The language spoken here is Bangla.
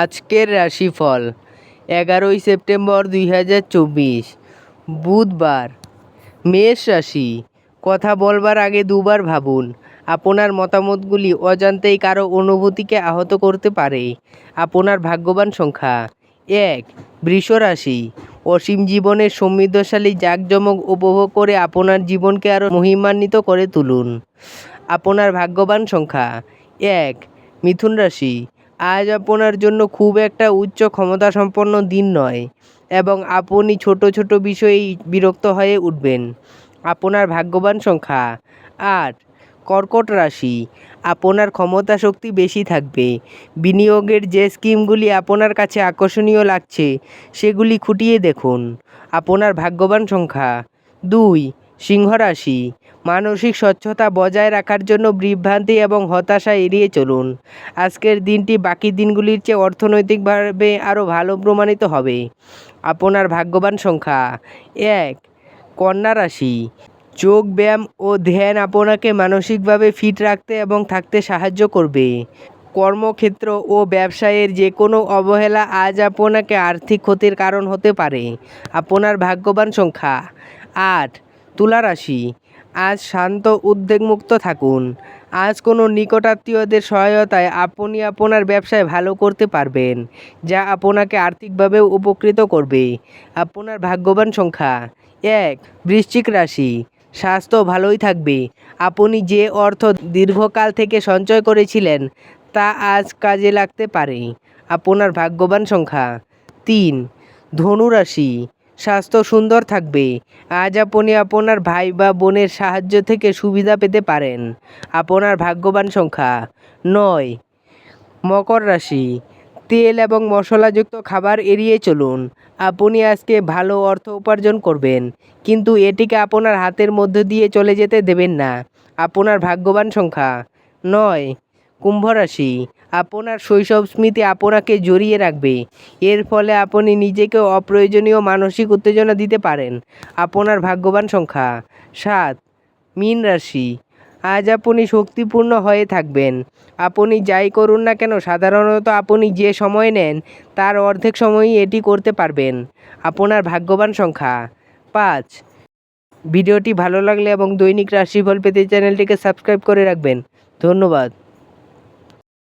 আজকের রাশিফল 11 সেপ্টেম্বর 2024 বুধবার। মেষ রাশি। কথা বলবার আগে দুবার ভাবুন। আপনার মতামতগুলি অজান্তেই কারো অনুভূতিকে আহত করতে পারে। আপনার ভাগ্যবান সংখ্যা 1। বৃষ রাশি। অসীম জীবনের সমৃদ্ধশালী জাঁকজমক উপভোগ করে আপনার জীবনকে আরও মহিমান্বিত করে তুলুন। আপনার ভাগ্যবান সংখ্যা 1। মিথুন রাশি। আজ আপনার জন্য খুব একটা উচ্চ ক্ষমতাসম্পন্ন দিন নয় এবং আপনি ছোট ছোট বিষয়েই বিরক্ত হয়ে উঠবেন। আপনার ভাগ্যবান সংখ্যা 8। কর্কট রাশি। আপনার ক্ষমতা শক্তি বেশি থাকবে। বিনিয়োগের যে স্কিমগুলি আপনার কাছে আকর্ষণীয় লাগছে সেগুলি খুঁটিয়ে দেখুন। আপনার ভাগ্যবান সংখ্যা 2। সিংহ রাশি। মানসিক স্বচ্ছতা বজায় রাখার জন্য বিভ্রান্তি এবং হতাশা এড়িয়ে চলুন। আজকের দিনটি বাকি দিনগুলির চেয়ে অর্থনৈতিকভাবে আরও ভালো প্রমাণিত হবে। আপনার ভাগ্যবান সংখ্যা 1। কন্যা রাশি। যোগ ব্যায়াম ও ধ্যান আপনাকে মানসিকভাবে ফিট রাখতে এবং থাকতে সাহায্য করবে। কর্মক্ষেত্র ও ব্যবসায়ের যে কোনো অবহেলা আজ আপনাকে আর্থিক ক্ষতির কারণ হতে পারে। আপনার ভাগ্যবান সংখ্যা 8। তুলা রাশি। আজ শান্ত উদ্বেগমুক্ত থাকুন। আজ কোনো নিকটাত্মীয়দের সহায়তায় আপনি আপনার ব্যবসায় ভালো করতে পারবেন, যা আপনাকে আর্থিকভাবেও উপকৃত করবে। আপনার ভাগ্যবান সংখ্যা 1। বৃশ্চিক রাশি। স্বাস্থ্য ভালোই থাকবে। আপনি যে অর্থ দীর্ঘকাল থেকে সঞ্চয় করেছিলেন তা আজ কাজে লাগতে পারে। আপনার ভাগ্যবান সংখ্যা 3। ধনু রাশি। স্বাস্থ্য সুন্দর থাকবে। আজ আপনি আপনার ভাই বা বোনের সাহায্য থেকে সুবিধা পেতে পারেন। আপনার ভাগ্যবান সংখ্যা 9। মকর রাশি। তেল এবং মশলাযুক্ত খাবার এড়িয়ে চলুন। আপনি আজকে ভালো অর্থ উপার্জন করবেন, কিন্তু এটিকে আপনার হাতের মধ্য দিয়ে চলে যেতে দেবেন না। আপনার ভাগ্যবান সংখ্যা 9। কুম্ভ রাশি। আপনার শৈশব স্মৃতি আপনাকে জড়িয়ে রাখবে। এর ফলে আপনি নিজেকে অপ্রয়োজনীয় মানসিক উত্তেজনা দিতে পারেন। আপনার ভাগ্যবান সংখ্যা 7। মীন রাশি। আজ আপনি শক্তিপূর্ণ হয়ে থাকবেন। আপনি যাই করুন না কেন, সাধারণত আপনি যে সময় নেন তার অর্ধেক সময়ই এটি করতে পারবেন। আপনার ভাগ্যবান সংখ্যা 5। ভিডিওটি ভালো লাগলে এবং দৈনিক রাশিফল পেতে চ্যানেলটিকে সাবস্ক্রাইব করে রাখবেন। ধন্যবাদ।